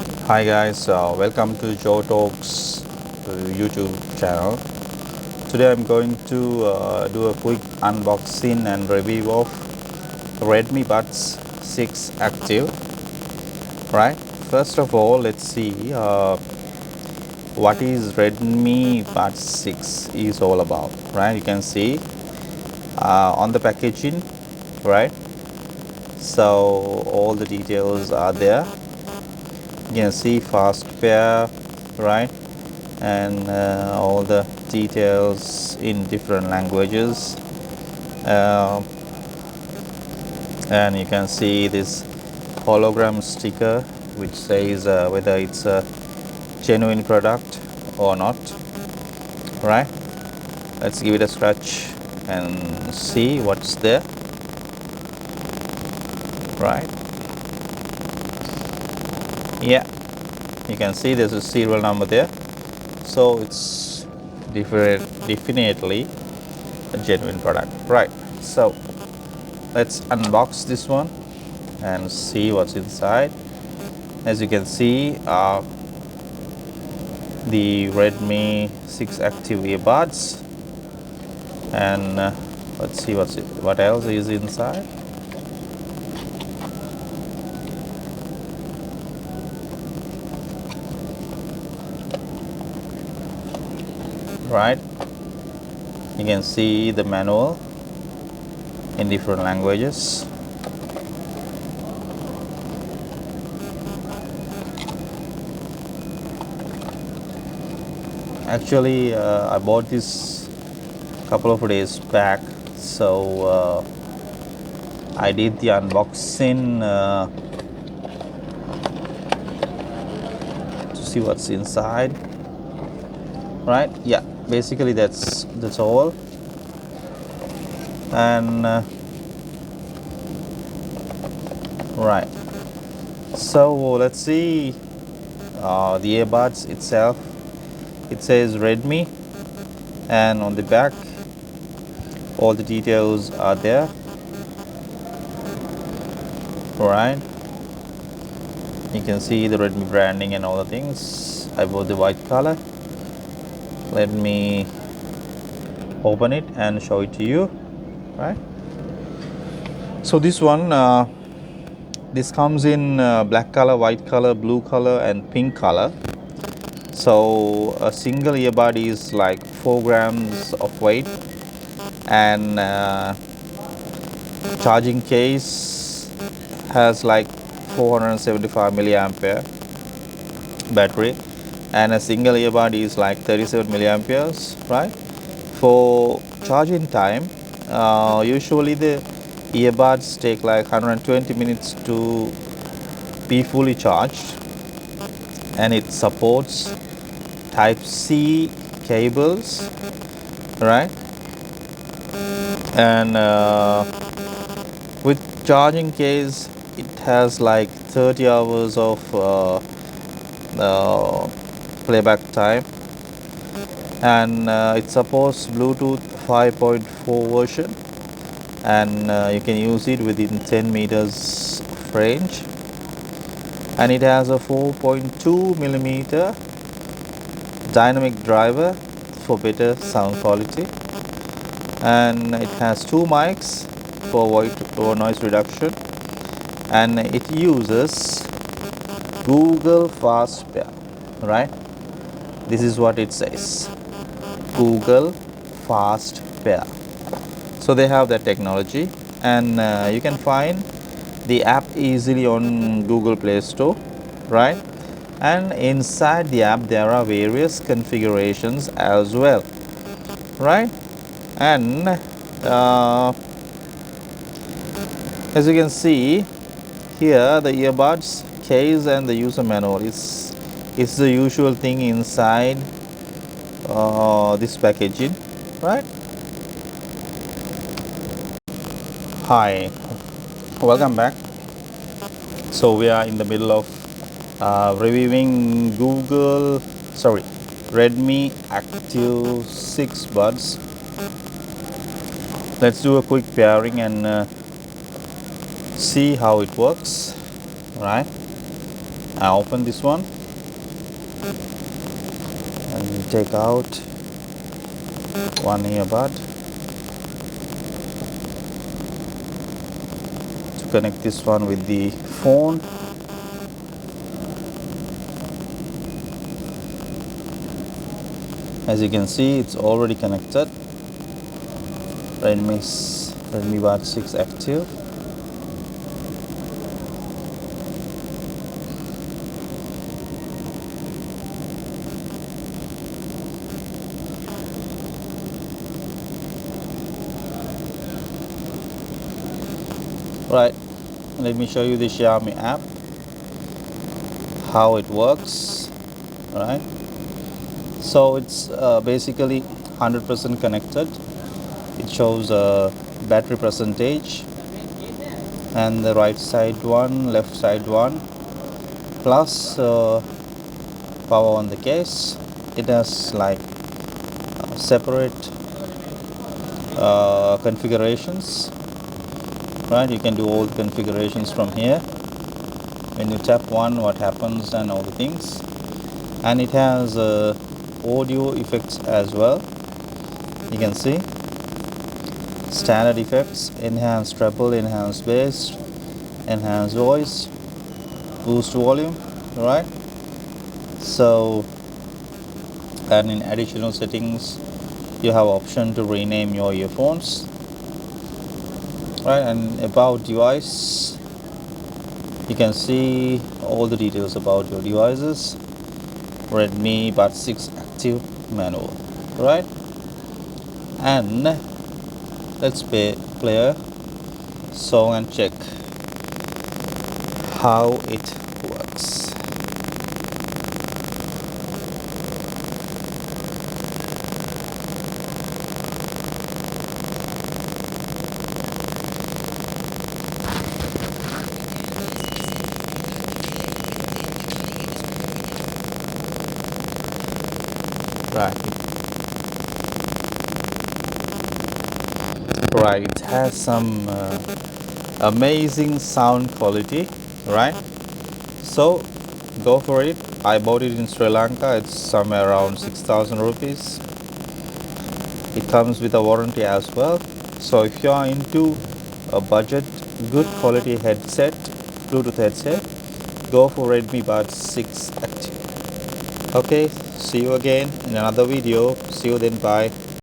Hi guys, welcome to Joe Talks YouTube channel. Today I'm going to do a quick unboxing and review of Redmi Buds 6 Active. Right. First of all, let's see what is Redmi Buds 6 is all about. Right. You can see on the packaging. Right. So all the details are there. You can see fast pair, right, and all the details in different languages, and you can see this hologram sticker which says whether it's a genuine product or not. Right, let's give it a scratch and see what's there. Right, yeah, you can see there's a serial number there, so it's definitely a genuine product. Right, so let's unbox this one and see what's inside. As you can see, the Redmi 6 Active earbuds, and let's see what else is inside. Right, you can see the manual in different languages. Actually, I bought this a couple of days back, so I did the unboxing to see what's inside. Right, yeah, basically that's all. And right, so let's see the earbuds itself. It says Redmi, and on the back all the details are there. Right, you can see the Redmi branding and all the things. I bought the white color. Let me open it and show it to you. Right, so this one this comes in black color, white color, blue color, and pink color. So a single earbud is like 4 grams of weight, and charging case has like 475 milliampere battery, and a single earbud is like 37 milliamperes. Right, for charging time, usually the earbuds take like 120 minutes to be fully charged, and it supports type C cables. Right, and with charging case it has like 30 hours of playback time, and it supports Bluetooth 5.4 version, and you can use it within 10 meters of range, and it has a 4.2 millimeter dynamic driver for better sound quality, and it has 2 mics for white or noise reduction, and it uses Google Fast Pair. Right, this is what it says, Google Fast Pair. So they have that technology, and you can find the app easily on Google Play Store. Right, and inside the app there are various configurations as well. Right, and as you can see here, the earbuds case and the user manual is the usual thing inside this packaging. Right, hi, welcome back. So we are in the middle of reviewing Redmi Active 6 buds. Let's do a quick pairing and see how it works. Right, I open this one and take out one earbud to connect this one with the phone. As you can see, it's already connected. Redmi Buds 6 active. Right, let me show you the Xiaomi app, how it works. Right, so it's basically 100% connected. It shows a battery percentage, and the right side one, left side one, plus power on the case. It has like separate configurations. Right, you can do all the configurations from here. When you tap one, what happens and all the things. And it has audio effects as well. You can see standard effects: enhanced treble, enhanced bass, enhanced voice, boost volume. Right, so, and in additional settings you have option to rename your earphones. Right, and about device, you can see all the details about your devices. Redmi Buds 6 active manual. Right, and let's play a song and check how it works. Right, it has some amazing sound quality. Right, so go for it. I bought it in Sri Lanka. It's somewhere around 6,000 rupees. It comes with a warranty as well. So if you are into a budget good quality headset, Bluetooth headset, go for Redmi Buds 6 active. Okay, see you again in another video. See you then, bye.